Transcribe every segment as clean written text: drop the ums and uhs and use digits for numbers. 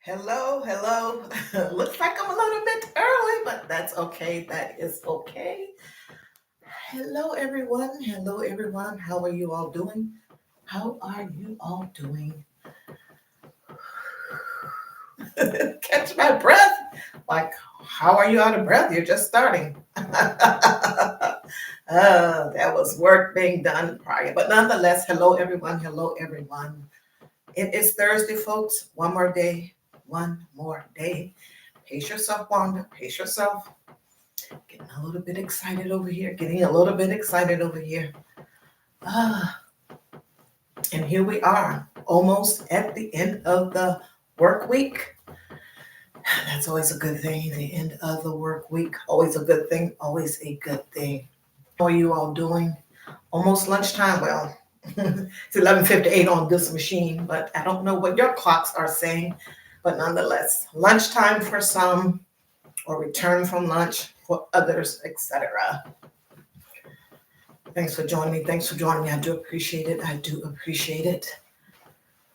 Hello, hello. Looks like I'm a little bit early, but that's okay. That is okay. Hello, everyone. Hello, everyone. How are you all doing? How are you all doing? Catch my breath. Like, how are you out of breath? You're just starting. That was work being done prior. But nonetheless, hello, everyone. Hello, everyone. It is Thursday, folks. One more day. One more day. Pace yourself, Wanda. Pace yourself. Getting a little bit excited over here. Getting a little bit excited over here. Ah, and here we are, almost at the end of the work week. That's always a good thing. The end of the work week. Always a good thing. Always a good thing. How are you all doing? Almost lunchtime. Well, it's 11:58 on this machine, but I don't know what your clocks are saying. But nonetheless, lunchtime for some, or return from lunch for others, etc. Thanks for joining me. Thanks for joining me. I do appreciate it. I do appreciate it.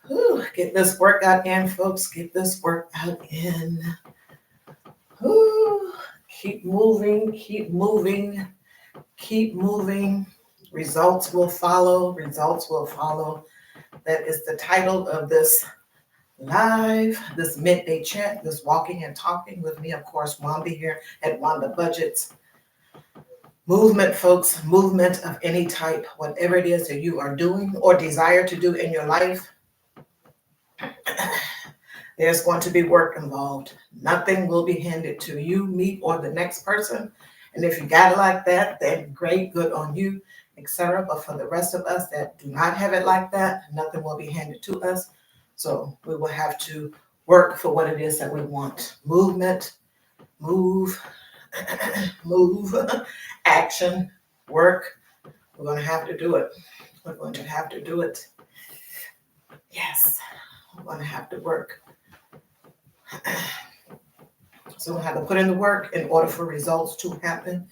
Whew, get this workout in, folks. Get this workout in. Whew, keep moving, keep moving, keep moving. Results will follow. Results will follow. That is the title of this live, this midday chat, this walking and talking with me, of course, Wanda here at Wanda Budgets. Movement, folks, movement of any type, whatever it is that you are doing or desire to do in your life, there's going to be work involved. Nothing will be handed to you, me, or the next person. And if you got it like that, then great, good on you, etc. But for the rest of us that do not have it like that, nothing will be handed to us. So we will have to work for what it is that we want. Movement, move, move, action, work. We're going to have to do it. We're going to have to do it. Yes, we're going to have to work. So we have to put in the work in order for results to happen.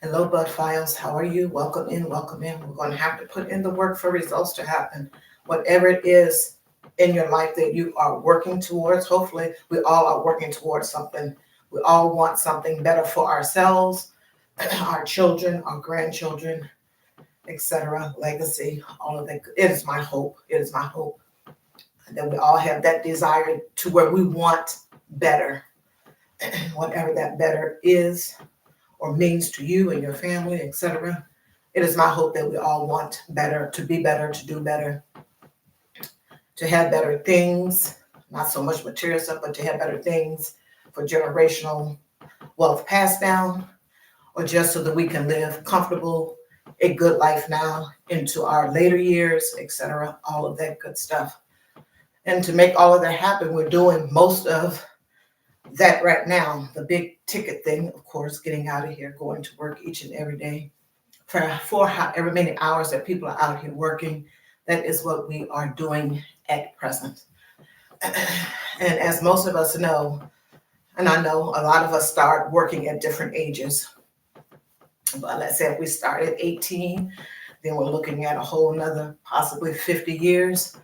Hello, Bud Files. How are you? Welcome in, welcome in. We're going to have to put in the work for results to happen. Whatever it is in your life that you are working towards, hopefully we all are working towards something. We all want something better for ourselves, our children, our grandchildren, etc. Legacy, all of that. It is my hope. It is my hope that we all have that desire to where we want better, whatever that better is or means to you and your family, etc. It is my hope that we all want better, to be better, to do better, to have better things, not so much material stuff, but to have better things for generational wealth passed down, or just so that we can live comfortable, a good life now into our later years, etc. All of that good stuff. And to make all of that happen, we're doing most of that right now. The big ticket thing, of course, getting out of here, going to work each and every day for however many hours that people are out here working. That is what we are doing at present. And as most of us know, and I know a lot of us start working at different ages. But let's say if we start at 18, then we're looking at a whole nother possibly 50 years,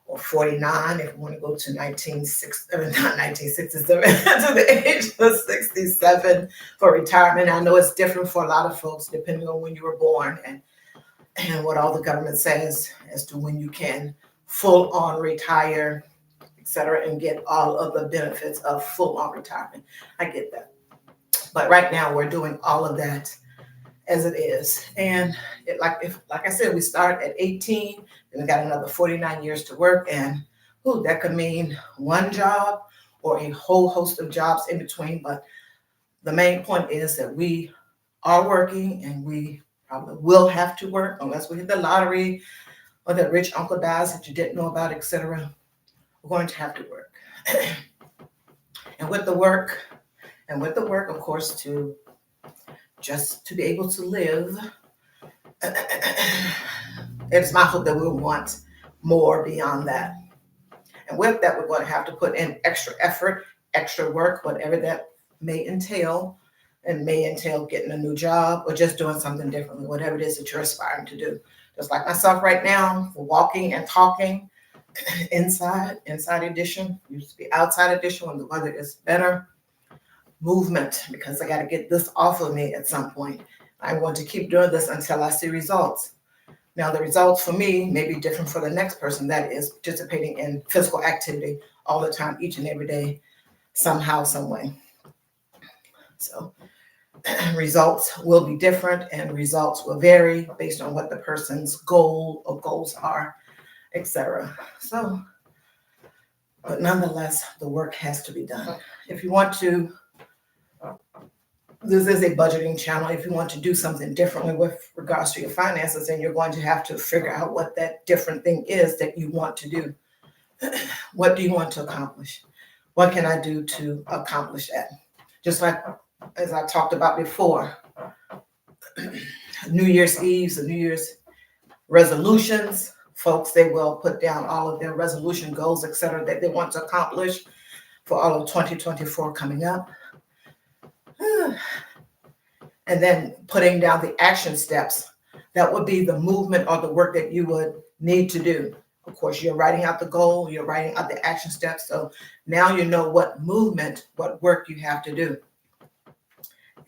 or 49 if we want to go to 1967, to the age of 67 for retirement. I know it's different for a lot of folks depending on when you were born and what all the government says as to when you can full on retire, etc., and get all of the benefits of full on retirement. I get that. But right now we're doing all of that as it is. And like I said, we start at 18, and we got another 49 years to work. And that could mean one job or a whole host of jobs in between. But the main point is that we are working, and we probably will have to work unless we hit the lottery or that rich uncle dies that you didn't know about, etc. We're going to have to work. And with the work, of course, to be able to live, it's my hope that we'll want more beyond that. And with that, we're going to have to put in extra effort, extra work, whatever that may entail. And may entail getting a new job or just doing something differently, whatever it is that you're aspiring to do. Just like myself right now, walking and talking, inside edition, used to be outside edition when the weather is better. Movement, because I got to get this off of me at some point. I want to keep doing this until I see results. Now, the results for me may be different for the next person that is participating in physical activity all the time, each and every day, somehow, some way. So results will be different and results will vary based on what the person's goal or goals are, etc. So, but nonetheless, the work has to be done. If you want to, this is a budgeting channel. If you want to do something differently with regards to your finances, then you're going to have to figure out what that different thing is that you want to do. What do you want to accomplish? What can I do to accomplish that? Just like as I talked about before, New Year's Eve, the New Year's resolutions, folks, they will put down all of their resolution goals, etc., that they want to accomplish for all of 2024 coming up. And then putting down the action steps. That would be the movement or the work that you would need to do. Of course, you're writing out the goal, you're writing out the action steps. So now you know what movement, what work you have to do.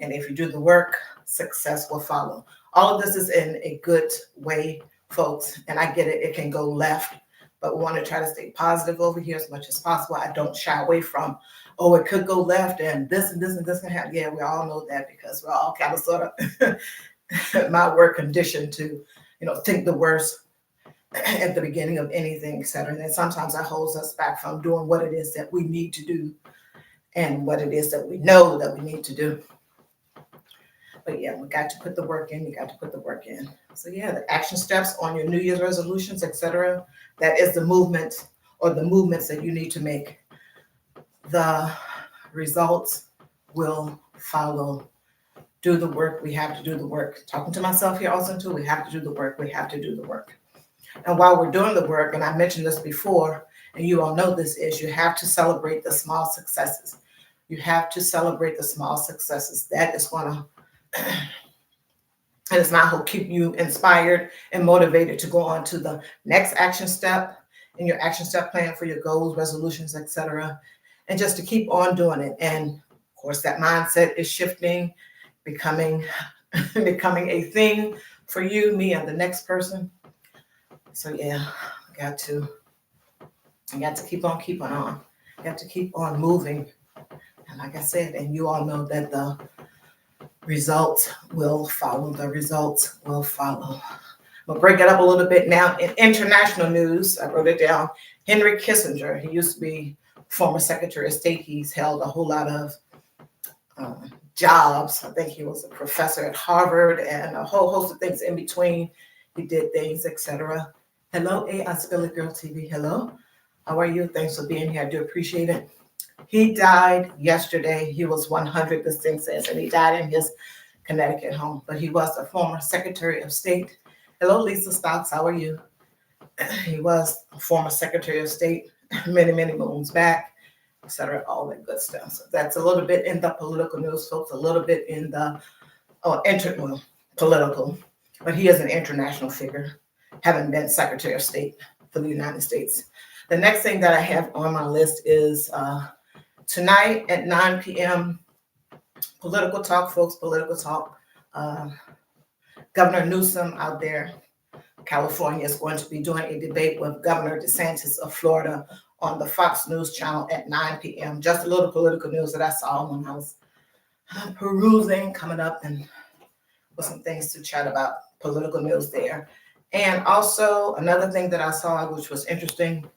And if you do the work, success will follow. All of this is in a good way, folks. And I get it, it can go left, but we want to try to stay positive over here as much as possible. I don't shy away from, oh, it could go left and this and this and this can happen. Yeah, we all know that because we're all kind of sort of my work conditioned to, think the worst at the beginning of anything, et cetera. And then sometimes that holds us back from doing what it is that we need to do and what it is that we know that we need to do. But yeah, we got to put the work in. You got to put the work in. So yeah, the action steps on your New Year's resolutions, etc. That is the movement or the movements that you need to make. The results will follow. Do the work. We have to do the work. Talking to myself here also too. We have to do the work. We have to do the work. And while we're doing the work, and I mentioned this before, and you all know this is, you have to celebrate the small successes. You have to celebrate the small successes. That is going to and it's not who keep you inspired and motivated to go on to the next action step in your action step plan for your goals, resolutions, etc. And just to keep on doing it. And of course, that mindset is shifting, becoming a thing for you, me, and the next person. So yeah, I got to keep on keeping on. I got to keep on moving. And like I said, and you all know that the results will follow. The results will follow. We'll break it up a little bit now. In international news, I wrote it down. Henry Kissinger, he used to be former Secretary of State. He's held a whole lot of jobs. I think he was a professor at Harvard and a whole host of things in between. He did things, etc. Hello, AI Spilly Girl TV. Hello. How are you? Thanks for being here. I do appreciate it. He died yesterday. He was 100, this thing says, and he died in his Connecticut home. But he was a former Secretary of State. Hello, Lisa Stocks. How are you? He was a former Secretary of State many, many moons back, etc. All that good stuff. So that's a little bit in the political news, folks. A little bit in the political. But he is an international figure, having been Secretary of State for the United States. The next thing that I have on my list is tonight at 9 p.m., political talk, folks, political talk. Governor Newsom out there, California, is going to be doing a debate with Governor DeSantis of Florida on the Fox News channel at 9 p.m. Just a little political news that I saw when I was perusing, coming up, and with some things to chat about political news there. And also another thing that I saw, which was interesting,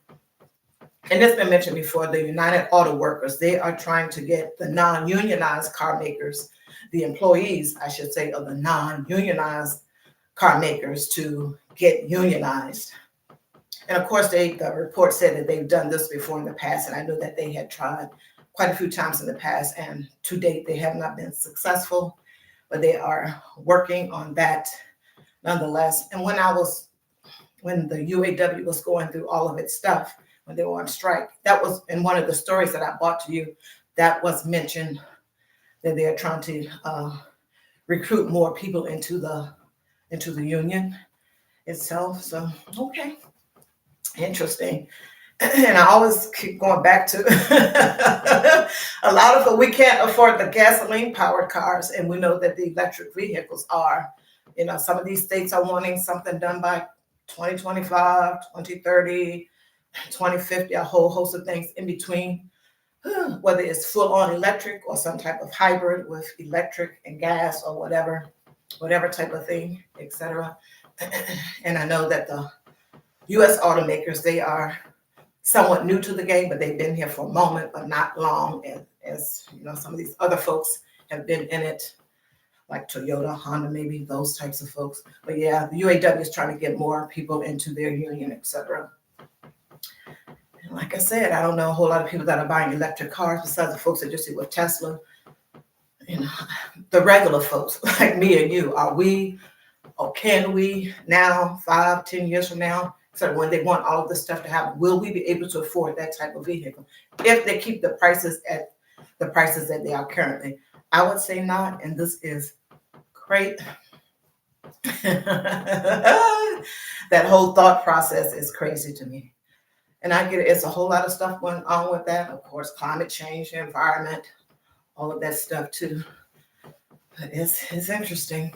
and it's been mentioned before, the United Auto Workers, they are trying to get the non-unionized car makers, the employees, I should say, of the non-unionized car makers to get unionized. And of course, the report said that they've done this before in the past, and I know that they had tried quite a few times in the past, and to date, they have not been successful, but they are working on that nonetheless. And when the UAW was going through all of its stuff, when they were on strike, that was in one of the stories that I brought to you, that was mentioned that they are trying to recruit more people into the union itself. So, okay. Interesting. And I always keep going back to a lot of it. We can't afford the gasoline powered cars, and we know that the electric vehicles are. Some of these states are wanting something done by 2025, 2030, 2050, a whole host of things in between, whether it's full on electric or some type of hybrid with electric and gas or whatever type of thing, etc. And I know that the US automakers, they are somewhat new to the game, but they've been here for a moment, but not long. And as some of these other folks have been in it, like Toyota, Honda, maybe those types of folks. But yeah, the UAW is trying to get more people into their union, etc. And like I said, I don't know a whole lot of people that are buying electric cars besides the folks that just see with Tesla. The regular folks like me and you, are we or can we now, 5, 10 years from now, so when they want all of this stuff to happen, will we be able to afford that type of vehicle if they keep the prices at the prices that they are currently? I would say not, and this is great. That whole thought process is crazy to me. And I get it, it's a whole lot of stuff going on with that. Of course, climate change, environment, all of that stuff too. But it's interesting.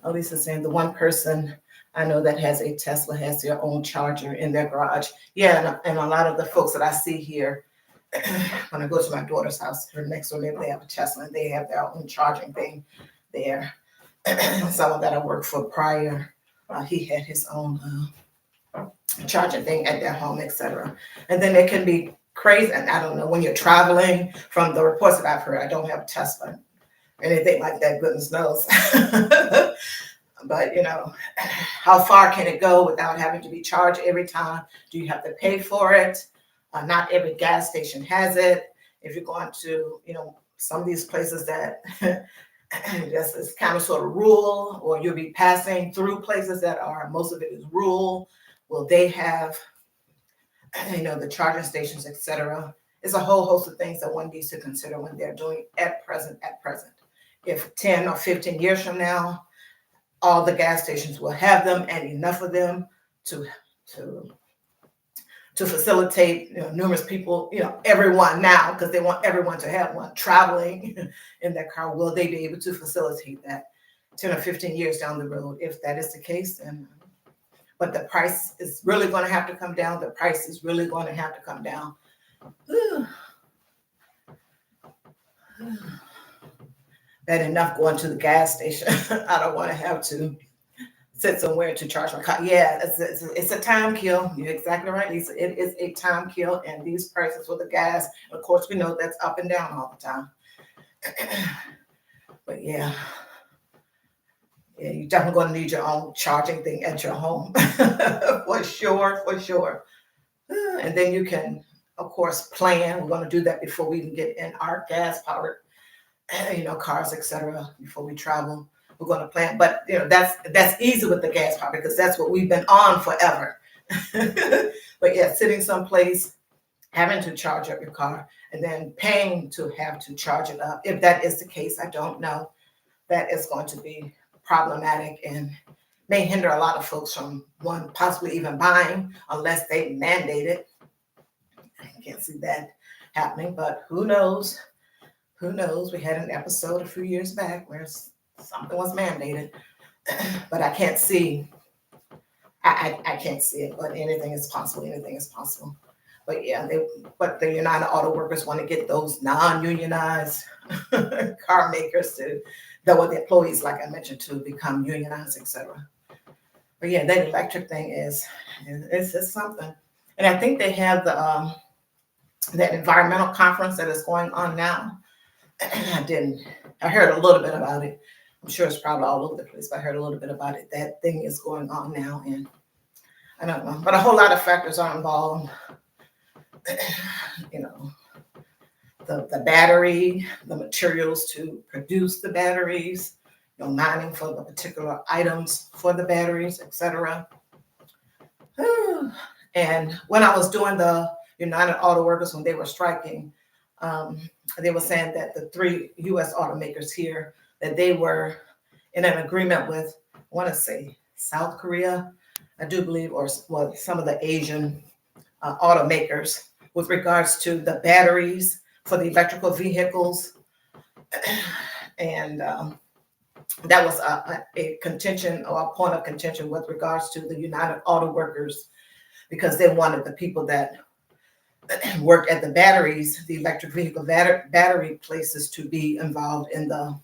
At least it's saying the one person I know that has a Tesla has their own charger in their garage. Yeah, and a lot of the folks that I see here, when I go to my daughter's house, her next door neighbor, they have a Tesla and they have their own charging thing there. Someone that I worked for prior, he had his own charging thing at their home, etc. And then it can be crazy, and I don't know, when you're traveling, from the reports that I've heard, I don't have a Tesla, anything like that, goodness knows. But how far can it go without having to be charged every time? Do you have to pay for it? Not every gas station has it. If you're going to, some of these places that this is kind of sort of rural, or you'll be passing through places that are, most of it is rural. Will they have, the charging stations, etc.? It's a whole host of things that one needs to consider when they're doing at present. If 10 or 15 years from now, all the gas stations will have them and enough of them to facilitate numerous people, everyone now, because they want everyone to have one traveling in their car. Will they be able to facilitate that 10 or 15 years down the road? If that is the case, then but the price is really going to have to come down. The price is really going to have to come down. That enough going to the gas station. I don't want to have to sit somewhere to charge my car. Yeah, it's a time kill. You're exactly right, Lisa. It is a time kill, and these prices for the gas, of course, we know that's up and down all the time. But yeah, you're definitely going to need your own charging thing at your home. for sure. And then you can, of course, plan. We're going to do that before we can get in our gas-powered cars, etc. Before we travel, we're going to plan. But that's easy with the gas power, because that's what we've been on forever. But yeah, sitting someplace, having to charge up your car, and then paying to have to charge it up. If that is the case, I don't know. That is going to be problematic and may hinder a lot of folks from one possibly even buying unless they mandate it. I can't see that happening, but who knows? Who knows? We had an episode a few years back where something was mandated, but I can't see. I can't see it, but anything is possible. Anything is possible. But yeah, but the United Auto Workers want to get those non-unionized car makers to, the employees, like I mentioned, to become unionized, etc. But yeah, that electric thing is something. And I think they have that environmental conference that is going on now. I heard a little bit about it. I'm sure it's probably all over the place, but I heard a little bit about it. That thing is going on now, and I don't know. But a whole lot of factors are involved. The battery, the materials to produce the batteries, mining for the particular items for the batteries, etc. And when I was doing the United Auto Workers, when they were striking, they were saying that the 3 U.S. automakers here, that they were in an agreement with, I want to say, South Korea. I do believe, or well, some of the Asian automakers with regards to the batteries for the electrical vehicles. And that was a contention or a point of contention with regards to the United Auto Workers, because they wanted the people that work at the batteries, the electric vehicle battery places, to be involved in the,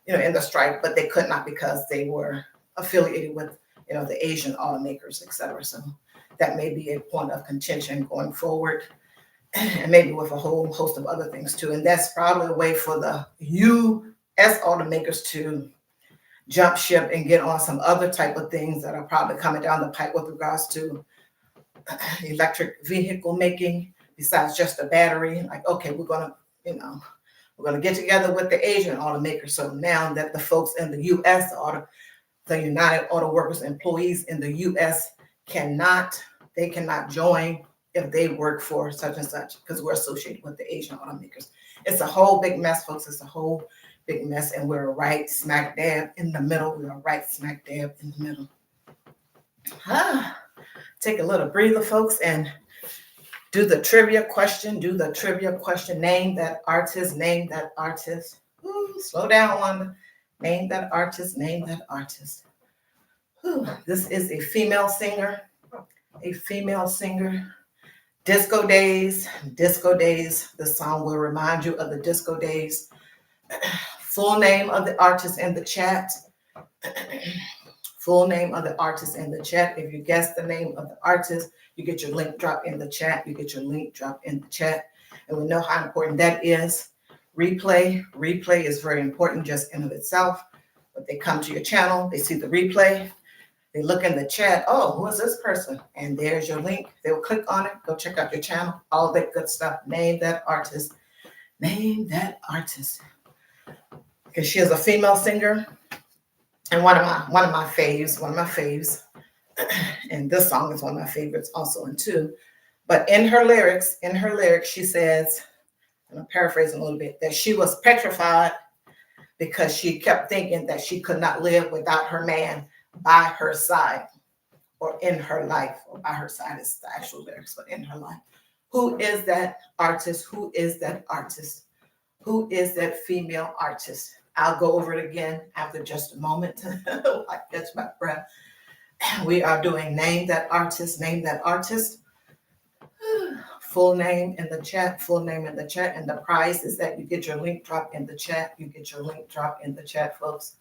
in the strike, but they could not because they were affiliated with, the Asian automakers, et cetera. So that may be a point of contention going forward, and maybe with a whole host of other things too. And that's probably a way for the U.S. automakers to jump ship and get on some other type of things that are probably coming down the pipe with regards to electric vehicle making, besides just a battery. Like, okay, we're gonna get together with the Asian automakers. So now that the folks in the U.S. the United Auto Workers employees in the U.S. cannot join if they work for such and such, because we're associated with the Asian automakers. It's a whole big mess, folks. It's a whole big mess, and we're right smack dab in the middle. We are right smack dab in the middle. Take a little breather, folks, and do the trivia question. Name that artist. Ooh, slow down, Wanda. Name that artist. Ooh, this is a female singer. Disco Days. The song will remind you of the disco days. Full name of the artist in the chat. If you guess the name of the artist, you get your link drop in the chat. And we know how important that is. Replay is very important just in of itself. But they come to your channel, they see the replay, they look in the chat. Oh, who is this person? And there's your link. They'll click on it, go check out your channel, all that good stuff. Name that artist. Because she is a female singer. And one of my faves, and this song is one of my favorites also in too. But in her lyrics, she says, and I'm paraphrasing a little bit, that she was petrified because she kept thinking that she could not live without her man by her side, or in her life. Or by her side is the actual lyrics, but in her life. Who is that artist? Who is that female artist? I'll go over it again after just a moment. I catch my breath. We are doing Name That Artist. Full name in the chat. And the prize is that you get your link drop in the chat. Folks.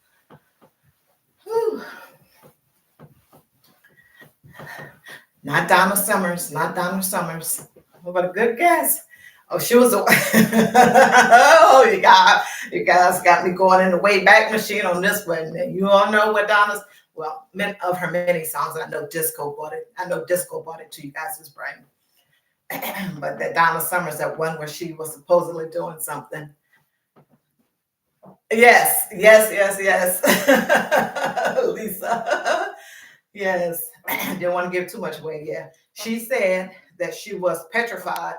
Whew. Not Donna Summers. What a good guess. Oh, she was a oh, you guys got me going in the way back machine on this one. You all know what Donna's, well, of her many songs. I know Disco bought it to you guys' brain. But that Donna Summers, that one where she was supposedly doing something. Yes. Lisa. Yes. Didn't want to give too much away. Yeah. She said that she was petrified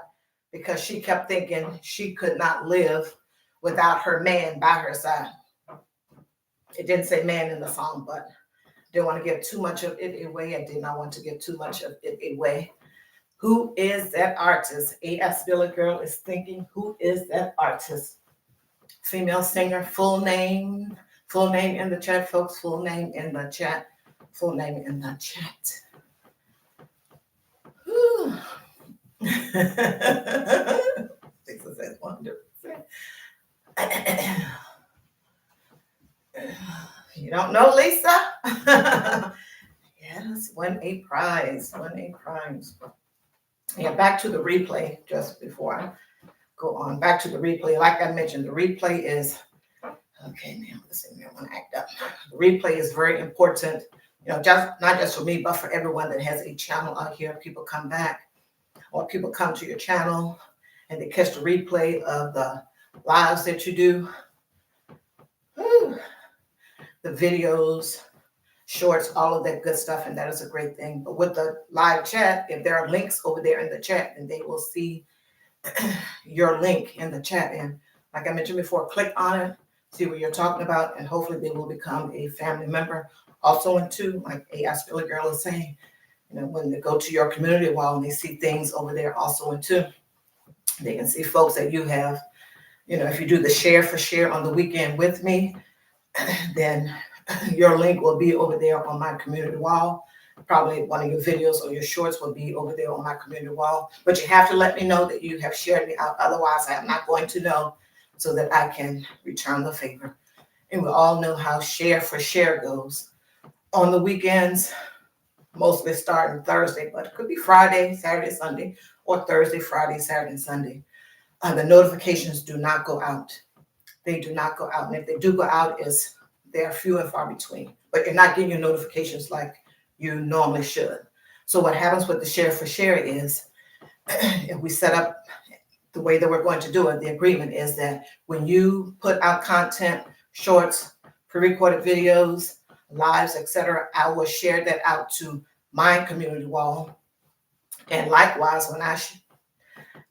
because she kept thinking she could not live without her man by her side. It didn't say man in the song, but didn't want to give too much of it away. I did not want to give too much of it away. Who is that artist? AF Billy Girl is thinking, who is that artist? Female singer, full name in the chat, folks. Full name in the chat. Whew. Says 100%. You don't know, Lisa? Yes, won a prize. Yeah, back to the replay, just before I go on. Back to the replay. Like I mentioned, the replay is, okay, man, listen, I want to act up. The replay is very important, just not just for me, but for everyone that has a channel out here. People come back, or people come to your channel and they catch the replay of the lives that you do. Whew. The videos, shorts, all of that good stuff, and that is a great thing. But with the live chat, if there are links over there in the chat, then they will see your link in the chat. And like I mentioned before, click on it, see what you're talking about, and hopefully they will become a family member Also into, like AI Spiller Girl is saying, when they go to your community wall and they see things over there also into, they can see folks that you have, if you do the share for share on the weekend with me, then your link will be over there on my community wall. Probably one of your videos or your shorts will be over there on my community wall. But you have to let me know that you have shared me out. Otherwise, I am not going to know, so that I can return the favor. And we all know how share for share goes. On the weekends, mostly starting Thursday, but it could be Friday, Saturday, Sunday, or Thursday, Friday, Saturday, Sunday. The notifications do not go out. They do not go out. And if they do go out, they're few and far between. But you're not getting your notifications like you normally should. So what happens with the share for share is, if we set up the way that we're going to do it, the agreement is that when you put out content, shorts, pre-recorded videos, lives, etc., I will share that out to my community wall. And likewise, when I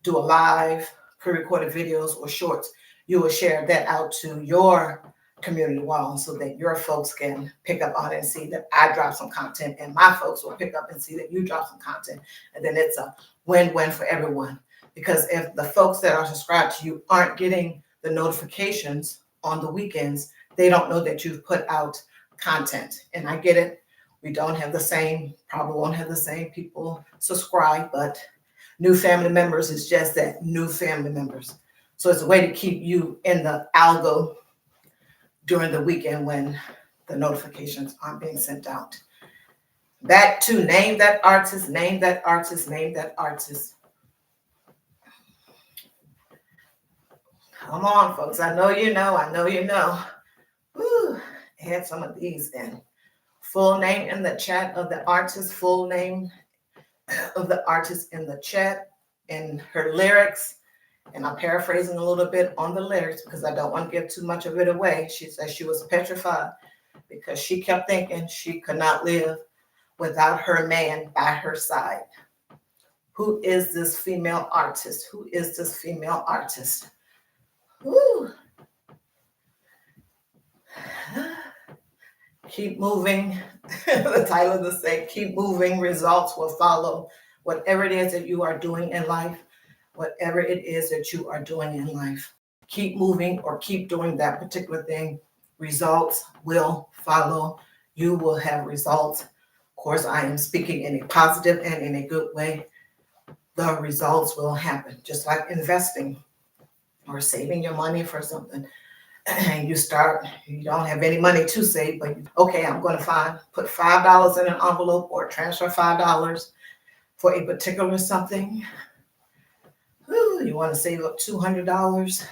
do a live, pre-recorded videos or shorts, you will share that out to your community wall, so that your folks can pick up on it and see that I drop some content, and my folks will pick up and see that you drop some content. And then it's a win-win for everyone. Because if the folks that are subscribed to you aren't getting the notifications on the weekends, they don't know that you've put out content. And I get it. We don't have the same, probably won't have the same people subscribe, but new family members is just that, new family members. So it's a way to keep you in the algo during the weekend when the notifications aren't being sent out. Back to name that artist, name that artist, name that artist. Come on, folks. I know you know. I know you know. Woo. Add some of these then. Full name in the chat of the artist, full name of the artist in the chat, and her lyrics. And I'm paraphrasing a little bit on the lyrics because I don't want to give too much of it away. She said she was petrified because she kept thinking she could not live without her man by her side. Who is this female artist? Who is this female artist? Woo. Keep moving. The title of the say, keep moving. Results will follow. Whatever it is that you are doing in life, whatever it is that you are doing in life, keep moving or keep doing that particular thing. Results will follow. You will have results. Of course, I am speaking in a positive and in a good way. The results will happen, just like investing or saving your money for something. And you don't have any money to save, but okay, I'm going to put $5 in an envelope or transfer $5 for a particular something. You want to save up $200.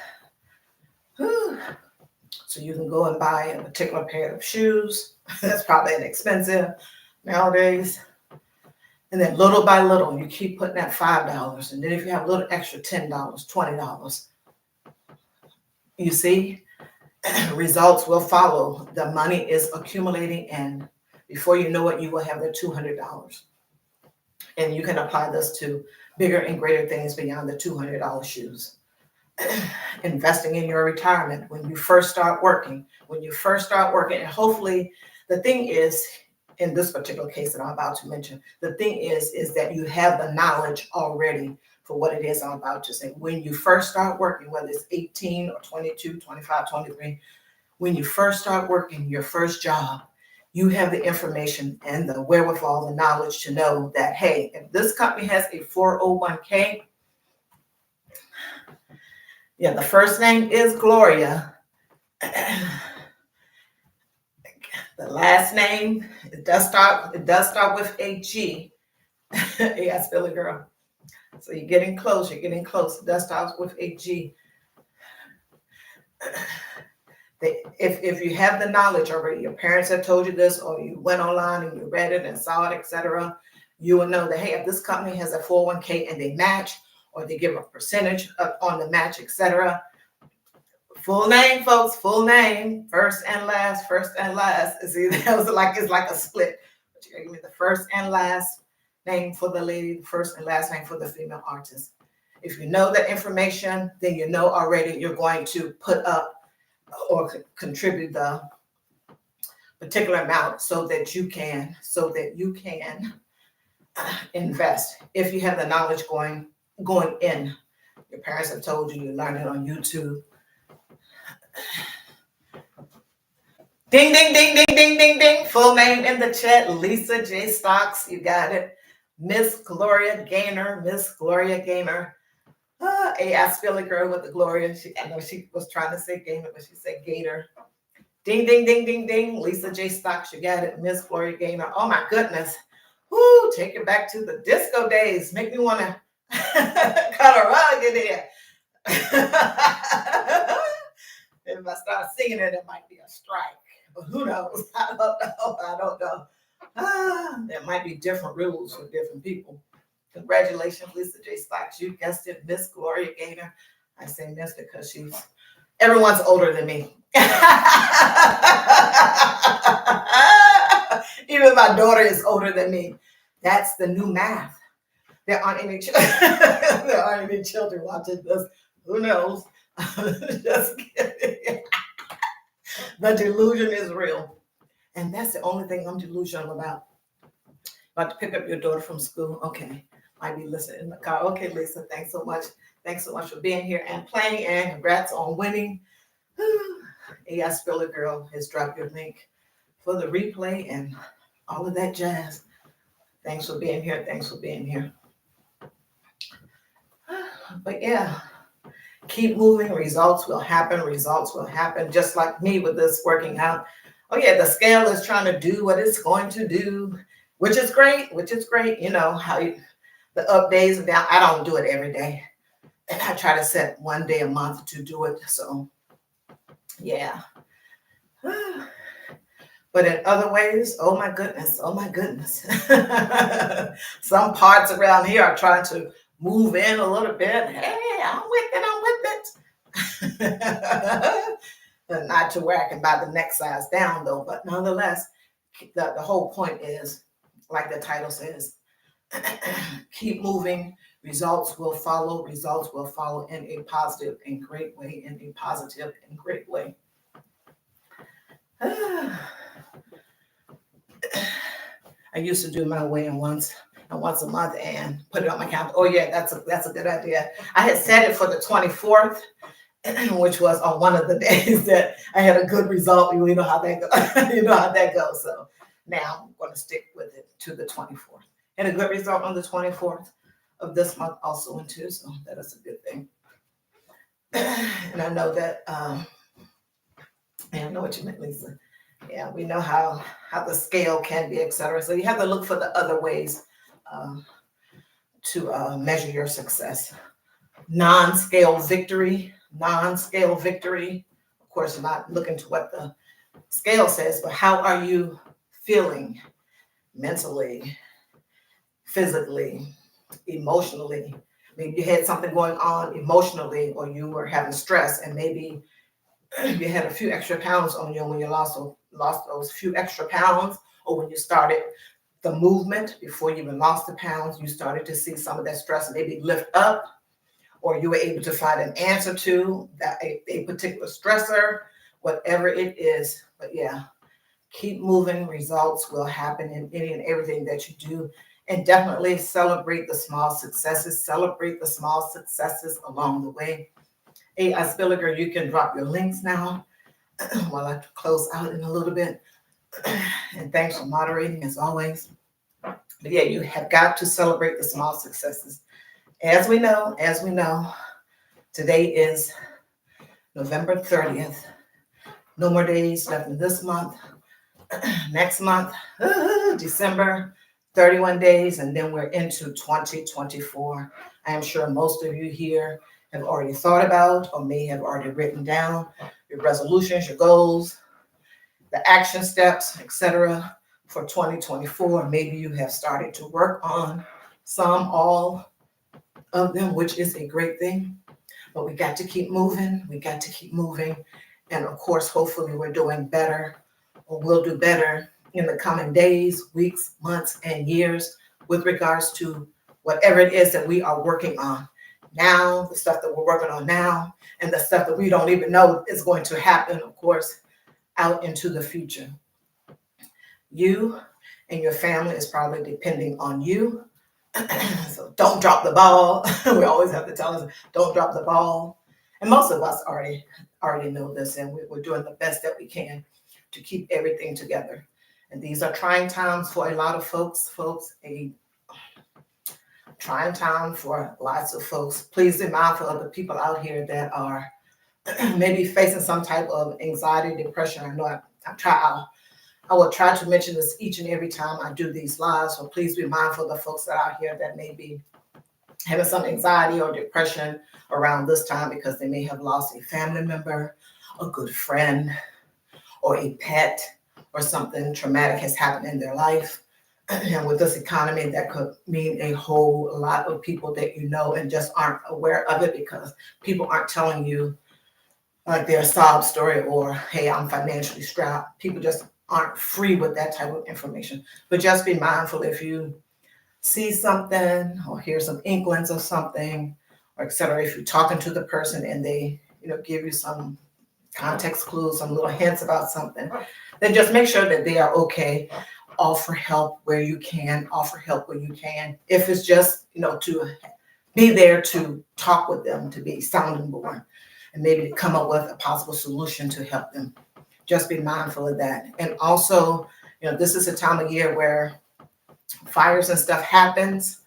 So you can go and buy a particular pair of shoes. That's probably inexpensive nowadays. And then little by little, you keep putting that $5. And then if you have a little extra, $10, $20, you see, results will follow. The money is accumulating, and before you know it, you will have the $200. And you can apply this to bigger and greater things beyond the $200 shoes. Investing in your retirement when you first start working. And hopefully the thing is, in this particular case that I'm about to mention, the thing is that you have the knowledge already for what it is I'm about to say. When you first start working, whether it's 18 or 22, 25, 23, when you first start working your first job, you have the information and the wherewithal, the knowledge to know that, hey, if this company has a 401k, yeah, the first name is Gloria. The last name, it does start with a G. Yeah, Billy girl. So you're getting close. It does start with a G. If you have the knowledge already, your parents have told you this, or you went online and you read it and saw it, etc., you will know that, hey, if this company has a 401k and they match, or they give a percentage on the match, etc. Full name, folks, full name, first and last. See, it's like a split. But you gotta give me the first and last name for the lady, first and last name for the female artist. If you know that information, then you know already you're going to put up or contribute the particular amount so that you can invest. If you have the knowledge going in, your parents have told you, you learned it on YouTube. Ding, ding, ding, ding, ding, ding, ding. Full name in the chat, Lisa J. Stocks. You got it. Miss Gloria Gaynor. Miss Gloria Gaynor. I feel a girl with the Gloria. I know she was trying to say Gaynor, but she said Gator. Ding, ding, ding, ding, ding. Lisa J. Stocks. You got it. Miss Gloria Gaynor. Oh, my goodness. Woo, take it back to the disco days. Make me want to cut a rug in here. If I start singing it, it might be a strike. But who knows? I don't know. There might be different rules for different people. Congratulations, Lisa J. Stocks. You guessed it, Miss Gloria Gaynor. I say Miss because everyone's older than me. Even my daughter is older than me. That's the new math. There aren't any children watching this. Who knows? Just kidding. The delusion is real. And that's the only thing I'm delusional about. About to pick up your daughter from school. Okay. Might be listening in the car. Okay, Lisa, thanks so much. Thanks so much for being here and playing. And congrats on winning. AI Spiller Girl has dropped your link for the replay and all of that jazz. Thanks for being here. Thanks for being here. But yeah, keep moving. Results will happen. Results will happen. Just like me with this working out. Oh yeah, the scale is trying to do what it's going to do, which is great. You know how the up days and down. I don't do it every day. And I try to set one day a month to do it. So yeah. But in other ways, oh my goodness. Some parts around here are trying to move in a little bit. Hey, I'm with it. Not to where I can buy the next size down though, but nonetheless, the whole point is, like the title says, keep moving. Results will follow in a positive and great way, I used to do my weigh-in once a month and put it on my calendar. Oh yeah, that's a good idea. I had set it for the 24th, which was on one of the days that I had a good result. You know how that goes. So now I'm going to stick with it to the 24th. And a good result on the 24th of this month also in too. So that is a good thing. And I know that I know what you meant, Lisa. Yeah, we know how the scale can be, etc. So you have to look for the other ways to measure your success. Non-scale victory. Of course, not looking to what the scale says, but how are you feeling mentally, physically, emotionally? Maybe you had something going on emotionally, or you were having stress, and maybe you had a few extra pounds on you when you lost those few extra pounds, or when you started the movement before you even lost the pounds, you started to see some of that stress maybe lift up, or you were able to find an answer to that a particular stressor, whatever it is. But yeah, keep moving. Results will happen in any and everything that you do. And definitely celebrate the small successes. Celebrate the small successes along the way. Hey, Spilliger, you can drop your links now while I close out in a little bit. And thanks for moderating as always. But yeah, you have got to celebrate the small successes. As we know, today is November 30th. No more days left in this month. Next month, December, 31 days, and then we're into 2024. I am sure most of you here have already thought about or may have already written down your resolutions, your goals, the action steps, etc. for 2024. Maybe you have started to work on some, all of them, which is a great thing. But we got to keep moving. And of course, hopefully we're doing better, or will do better in the coming days, weeks, months, and years with regards to whatever it is that we are working on now, the stuff that we're working on now, and the stuff that we don't even know is going to happen, of course, out into the future. You and your family is probably depending on you. So don't drop the ball. We always have to tell us, don't drop the ball. And most of us already know this, and we're doing the best that we can to keep everything together. And these are trying times for a lot of folks, a trying time for lots of folks. Please be mindful of the people out here that are maybe facing some type of anxiety, depression. I know I will try to mention this each and every time I do these lives. So please be mindful of the folks that are out here that may be having some anxiety or depression around this time because they may have lost a family member, a good friend, or a pet, or something traumatic has happened in their life. And with this economy, that could mean a whole lot of people that you know and just aren't aware of it because people aren't telling you like their sob story or, hey, I'm financially strapped. People just aren't free with that type of information. But just be mindful if you see something or hear some inklings of something, or et cetera, if you're talking to the person and they, give you some context clues, some little hints about something, then just make sure that they are okay. Offer help where you can, If it's just, to be there to talk with them, to be sounding board, and maybe to come up with a possible solution to help them. Just be mindful of that. And also, this is a time of year where fires and stuff happens.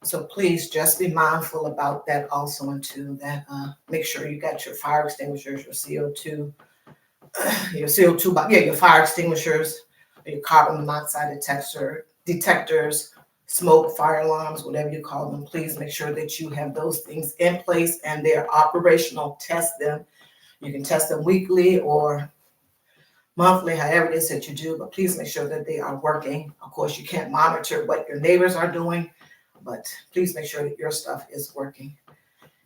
So please just be mindful about that also, and too, that make sure you got your fire extinguishers, your CO2, your fire extinguishers, your carbon monoxide detectors, smoke, fire alarms, whatever you call them. Please make sure that you have those things in place and they're operational. Test them. You can test them weekly or monthly, however it is that you do, but please make sure that they are working. Of course, you can't monitor what your neighbors are doing, but please make sure that your stuff is working.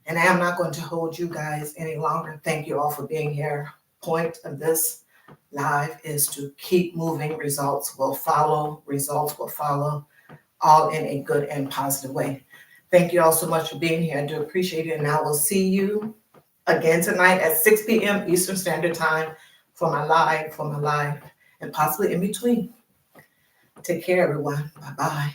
And I am not going to hold you guys any longer. Thank you all for being here. Point of this live is to keep moving. Results will follow, all in a good and positive way. Thank you all so much for being here. I do appreciate it. And I will see you again tonight at 6 p.m. Eastern Standard Time for my live, and possibly in between. Take care, everyone. Bye-bye.